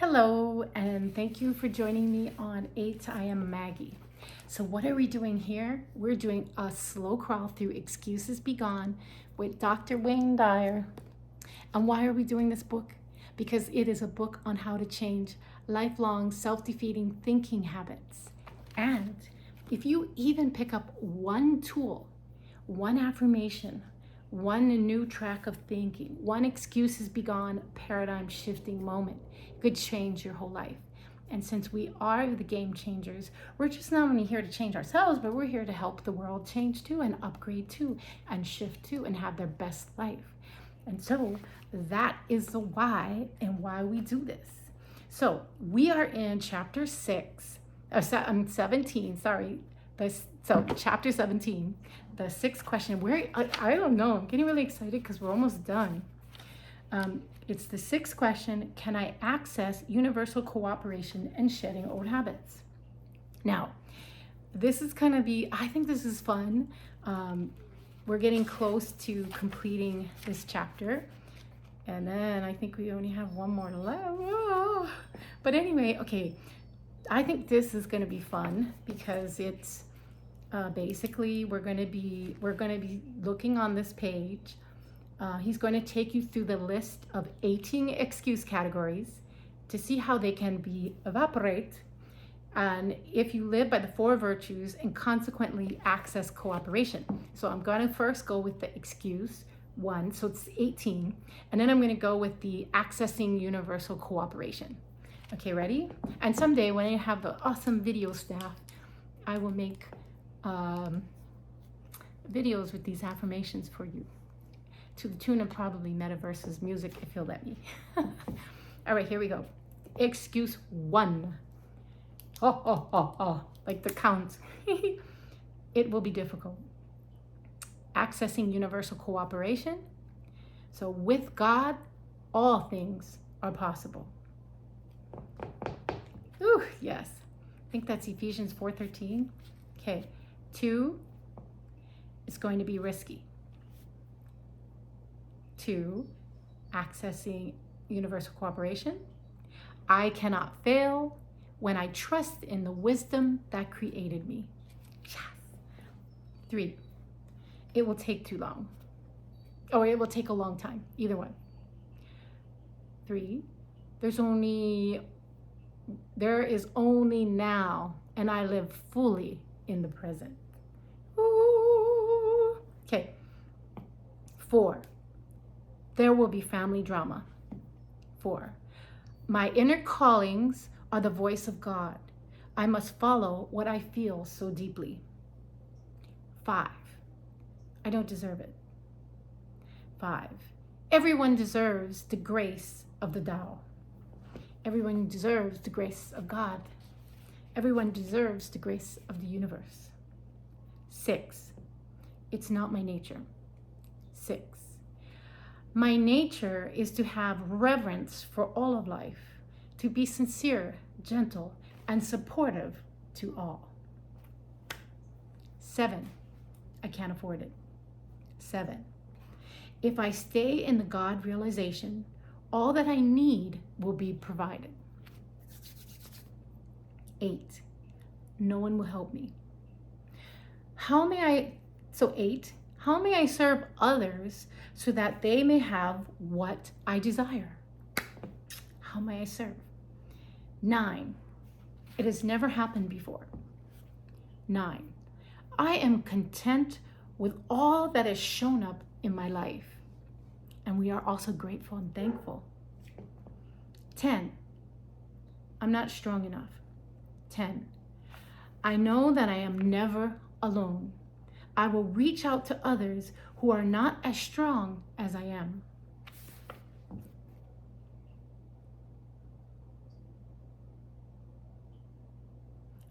Hello, and thank you for joining me on 8 I Am Maggie. So what are we doing here? We're doing a slow crawl through Excuses Be Gone with Dr. Wayne Dyer. And why are we doing this book? Because it is a book on how to change lifelong self-defeating thinking habits. And if you even pick up one tool, one affirmation, one new track of thinking, one Excuses Be Gone paradigm shifting moment could change your whole life. And since we are the game changers, we're just not only here to change ourselves, but we're here to help the world change too, and upgrade too, and shift too, and have their best life. And so that is the why and why we do this. So we are in chapter 17, sorry. So chapter 17, the 6th question. I don't know, I'm getting really excited because we're almost done. It's the 6th question: can I access universal cooperation and shedding old habits? Now, this is gonna be, I think this is fun. We're getting close to completing this chapter. And then I think we only have one more left. Oh. But anyway, okay, I think this is gonna be fun because it's basically we're gonna be looking on this page. He's going to take you through the list of 18 excuse categories to see how they can be evaporate, and if you live by the 4 virtues and consequently access cooperation. So I'm going to first go with the excuse 1, so it's 18, and then I'm going to go with the accessing universal cooperation. Okay, ready? And someday when I have the awesome video staff, I will make videos with these affirmations for you, to the tune of probably Metaverse's music, if you'll let me. All right, here we go. Excuse 1. Like the count. It will be difficult. Accessing universal cooperation. So with God, all things are possible. Ooh, yes. I think that's Ephesians 4:13. Okay. 2, it's going to be risky. 2, accessing universal cooperation. I cannot fail when I trust in the wisdom that created me. Yes. 3, it will take too long. Or it will take a long time, either one. 3, there is only now, and I live fully in the present. Ooh. Okay. 4, there will be family drama. 4, my inner callings are the voice of God. I must follow what I feel so deeply. 5, I don't deserve it. 5, everyone deserves the grace of the Tao. Everyone deserves the grace of God. Everyone deserves the grace of the universe. 6, it's not my nature. 6, my nature is to have reverence for all of life, to be sincere, gentle, and supportive to all. 7, I can't afford it. 7, if I stay in the God realization, all that I need will be provided. 8, no one will help me. 8, how may I serve others so that they may have what I desire? How may I serve? 9, it has never happened before. 9, I am content with all that has shown up in my life. And we are also grateful and thankful. 10, I'm not strong enough. 10, I know that I am never alone. I will reach out to others who are not as strong as I am.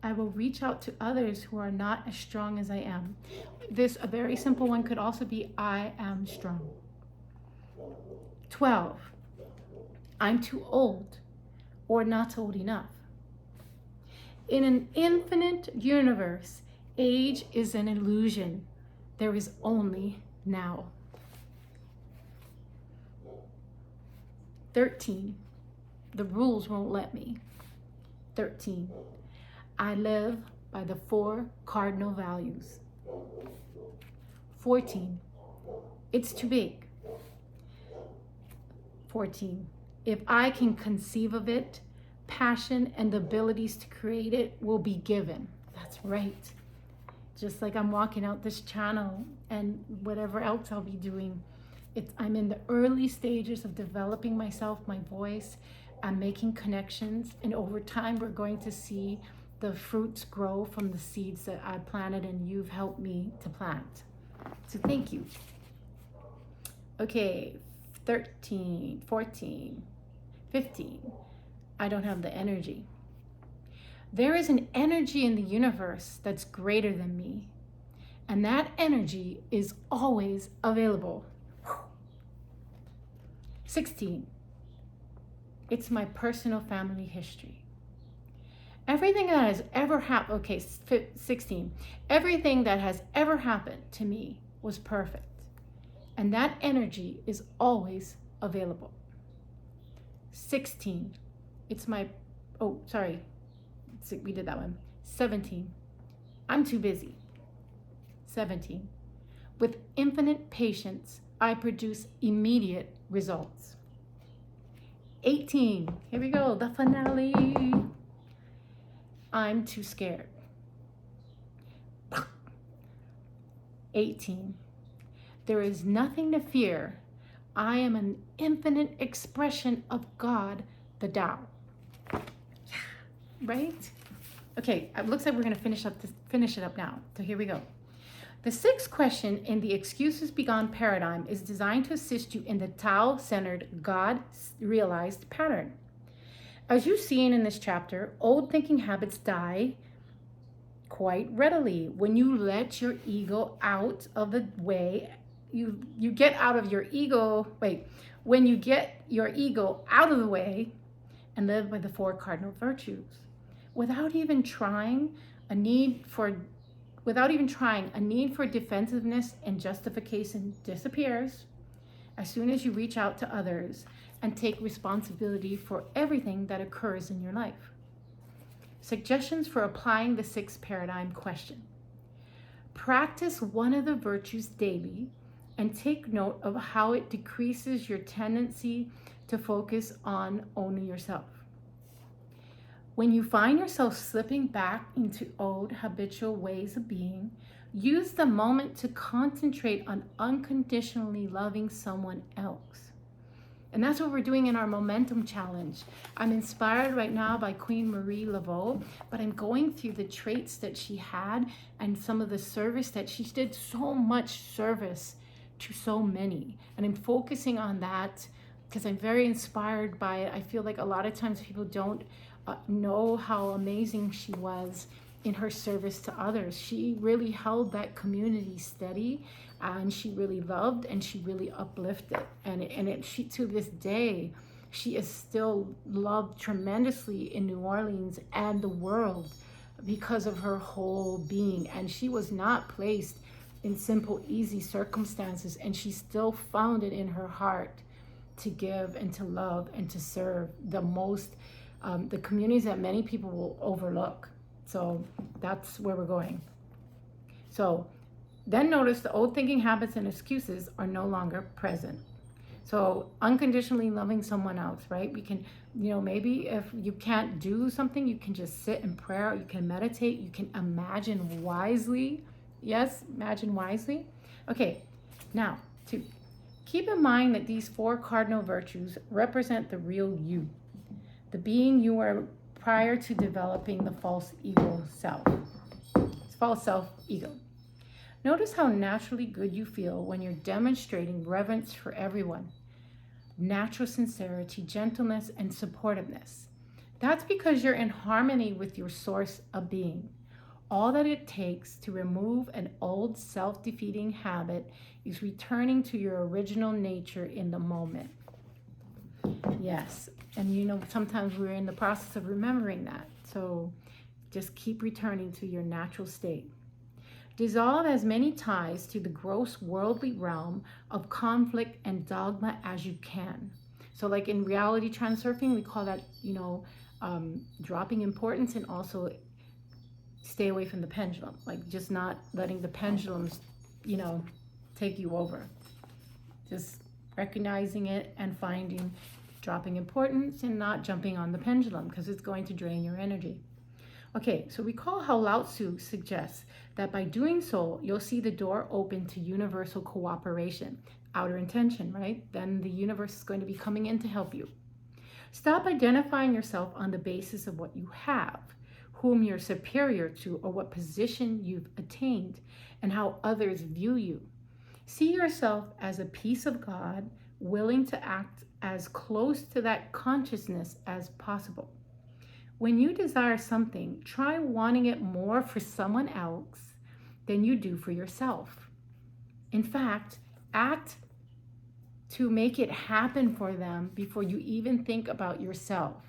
'I will reach out to others who are not as strong as I am.' A very simple one could also be, I am strong. 12, I'm too old or not old enough. In an infinite universe, age is an illusion. There is only now. 13, The rules won't let me. 13, I live by the 4 cardinal values. 14, it's too big. 14, if I can conceive of it, passion and the abilities to create it will be given. That's right. Just like I'm walking out this channel and whatever else I'll be doing, I'm in the early stages of developing myself, my voice. I'm making connections, and over time we're going to see the fruits grow from the seeds that I planted and you've helped me to plant. So thank you. Okay, 13, 14, 15. I don't have the energy. There is an energy in the universe that's greater than me, and that energy is always available. 16, it's my personal family history. Everything that has ever happened, okay, 16, everything that has ever happened to me was perfect, and that energy is always available. 16, it's my, oh, sorry, we did that one. 17, I'm too busy. 17, with infinite patience, I produce immediate results. 18, here we go, the finale. I'm too scared. 18, there is nothing to fear. I am an infinite expression of God, the Tao. Yeah, right? Okay, it looks like we're gonna finish it up now. So here we go. The 6th question in the Excuses Begone paradigm is designed to assist you in the Tao-centered, God-realized pattern. As you've seen in this chapter, old thinking habits die quite readily. When you let your ego out of the way, you get out of your ego, when you get your ego out of the way and live by the 4 cardinal virtues, without even trying, a need for defensiveness and justification disappears as soon as you reach out to others and take responsibility for everything that occurs in your life. Suggestions for applying the 6th paradigm question. Practice one of the virtues daily and take note of how it decreases your tendency to focus on only yourself. When you find yourself slipping back into old habitual ways of being, use the moment to concentrate on unconditionally loving someone else. And that's what we're doing in our Momentum Challenge. I'm inspired right now by Queen Marie Laveau, but I'm going through the traits that she had and some of the service that she did, so much service to so many. And I'm focusing on that because I'm very inspired by it. I feel like a lot of times people don't know how amazing she was in her service to others. She really held that community steady, and she really loved and she really uplifted. She to this day, she is still loved tremendously in New Orleans and the world because of her whole being. And she was not placed in simple, easy circumstances, and she still found it in her heart to give and to love and to serve the communities that many people will overlook. So that's where we're going. So then notice the old thinking habits and excuses are no longer present. So unconditionally loving someone else, right? We can, maybe if you can't do something, you can just sit in prayer, you can meditate, you can imagine wisely. Yes, imagine wisely. Okay, now 2. Keep in mind that these 4 cardinal virtues represent the real you, the being you were prior to developing the false self-ego. Notice how naturally good you feel when you're demonstrating reverence for everyone, natural sincerity, gentleness, and supportiveness. That's because you're in harmony with your source of being. All that it takes to remove an old self-defeating habit is returning to your original nature in the moment. Yes, and sometimes we're in the process of remembering that. So just keep returning to your natural state. Dissolve as many ties to the gross worldly realm of conflict and dogma as you can. So like in reality transurfing, we call that, dropping importance, and also stay away from the pendulum, like just not letting the pendulums, take you over. Just recognizing it and finding dropping importance and not jumping on the pendulum because it's going to drain your energy. Okay, so recall how Lao Tzu suggests that by doing so, you'll see the door open to universal cooperation. Outer intention, right? Then the universe is going to be coming in to help you. Stop identifying yourself on the basis of what you have, whom you're superior to, or what position you've attained, and how others view you. See yourself as a piece of God, willing to act as close to that consciousness as possible. When you desire something, try wanting it more for someone else than you do for yourself. In fact, act to make it happen for them before you even think about yourself.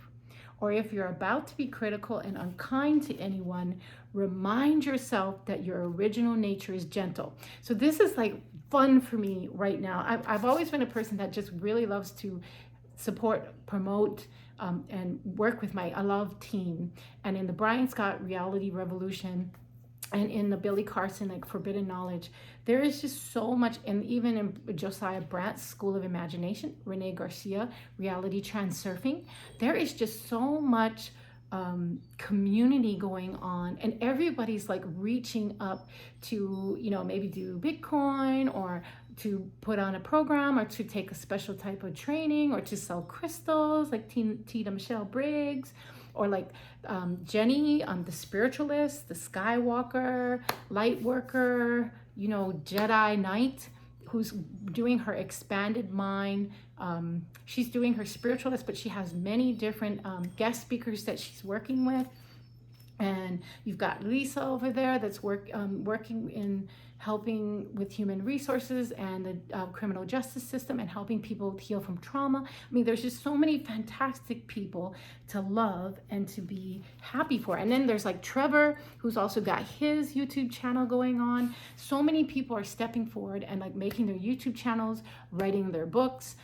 Or if you're about to be critical and unkind to anyone, remind yourself that your original nature is gentle. So this is like fun for me right now. I've always been a person that just really loves to support, promote, and work with I love team. And in the Brian Scott Reality Revolution, and in the Billy Carson, like Forbidden Knowledge, there is just so much, and even in Josiah Brandt's School of Imagination, Rene Garcia, Reality Transurfing, there is just so much community going on, and everybody's like reaching up to, maybe do Bitcoin, or to put on a program, or to take a special type of training, or to sell crystals like Tita Michelle Briggs, or like Jenny, the spiritualist, the Skywalker, light worker, Jedi Knight, who's doing her expanded mind. She's doing her spiritualist, but she has many different guest speakers that she's working with. And you've got Lisa over there that's working in helping with human resources and the criminal justice system, and helping people heal from trauma. I mean, there's just so many fantastic people to love and to be happy for. And then there's like Trevor, who's also got his YouTube channel going on. So many people are stepping forward and like making their YouTube channels, writing their books,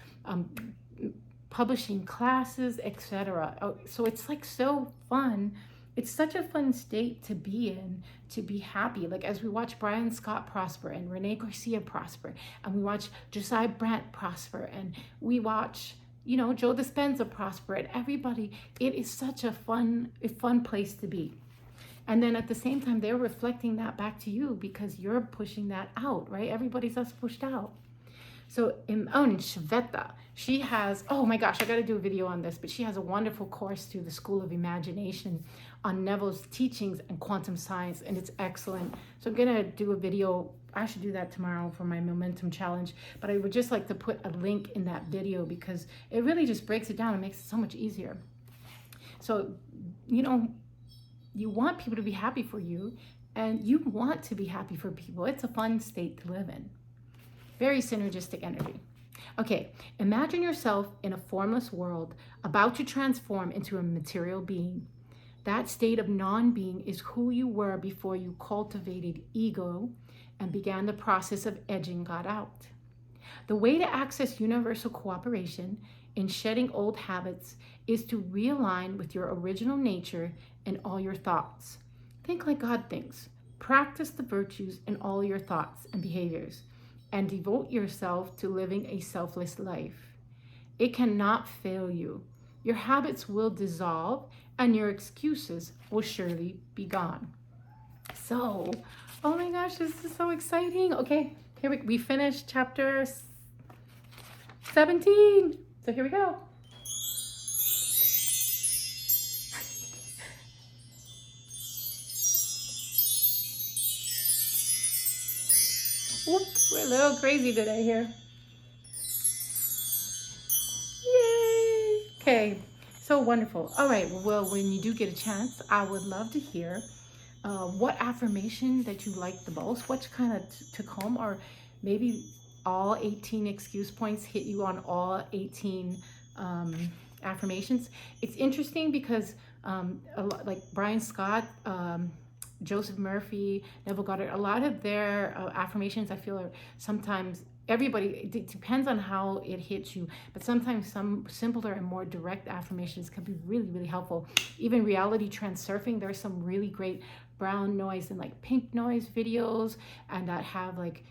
publishing classes, etc. So it's like so fun. It's such a fun state to be in, to be happy. Like as we watch Brian Scott prosper, and Rene Garcia prosper, and we watch Josiah Brandt prosper, and we watch, Joe Dispenza prosper, and everybody, it is such a fun place to be. And then at the same time, they're reflecting that back to you because you're pushing that out, right? Everybody's else pushed out. So in Shveta, she has, oh my gosh, I got to do a video on this, but she has a wonderful course through the School of Imagination on Neville's teachings and quantum science, and it's excellent. So I'm going to do a video. I should do that tomorrow for my momentum challenge, but I would just like to put a link in that video because it really just breaks it down and makes it so much easier. So, you want people to be happy for you, and you want to be happy for people. It's a fun state to live in. Very synergistic energy. Okay, imagine yourself in a formless world about to transform into a material being. That state of non-being is who you were before you cultivated ego and began the process of edging God out. The way to access universal cooperation in shedding old habits is to realign with your original nature in all your thoughts. Think like God thinks. Practice the virtues in all your thoughts and behaviors, and devote yourself to living a selfless life. It cannot fail you. Your habits will dissolve, and your excuses will surely be gone. So, oh my gosh, this is so exciting. Okay, here we finished chapter 17. So here we go. Whoops, we're a little crazy today here. Yay! Okay, so wonderful. All right, well, when you do get a chance, I would love to hear what affirmation that you like the most, what's kind of took home, or maybe all 18 excuse points hit you on all 18 affirmations. It's interesting because like Brian Scott, Joseph Murphy, Neville Goddard, a lot of their affirmations I feel are sometimes everybody, it depends on how it hits you, but sometimes some simpler and more direct affirmations can be really, really helpful. Even reality transurfing, there's some really great brown noise and like pink noise videos, and that have like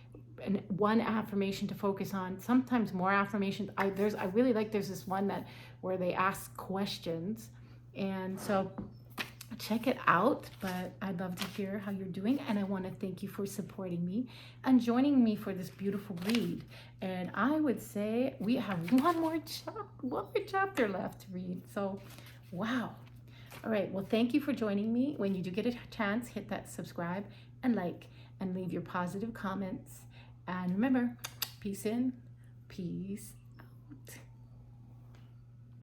one affirmation to focus on, sometimes more affirmations. I really like, there's this one that where they ask questions, and so check it out. But I'd love to hear how you're doing, and I want to thank you for supporting me and joining me for this beautiful read. And I would say we have one more chapter left to read. So wow. All right, well, thank you for joining me. When you do get a chance, hit that subscribe and like, and leave your positive comments. And remember, peace in, peace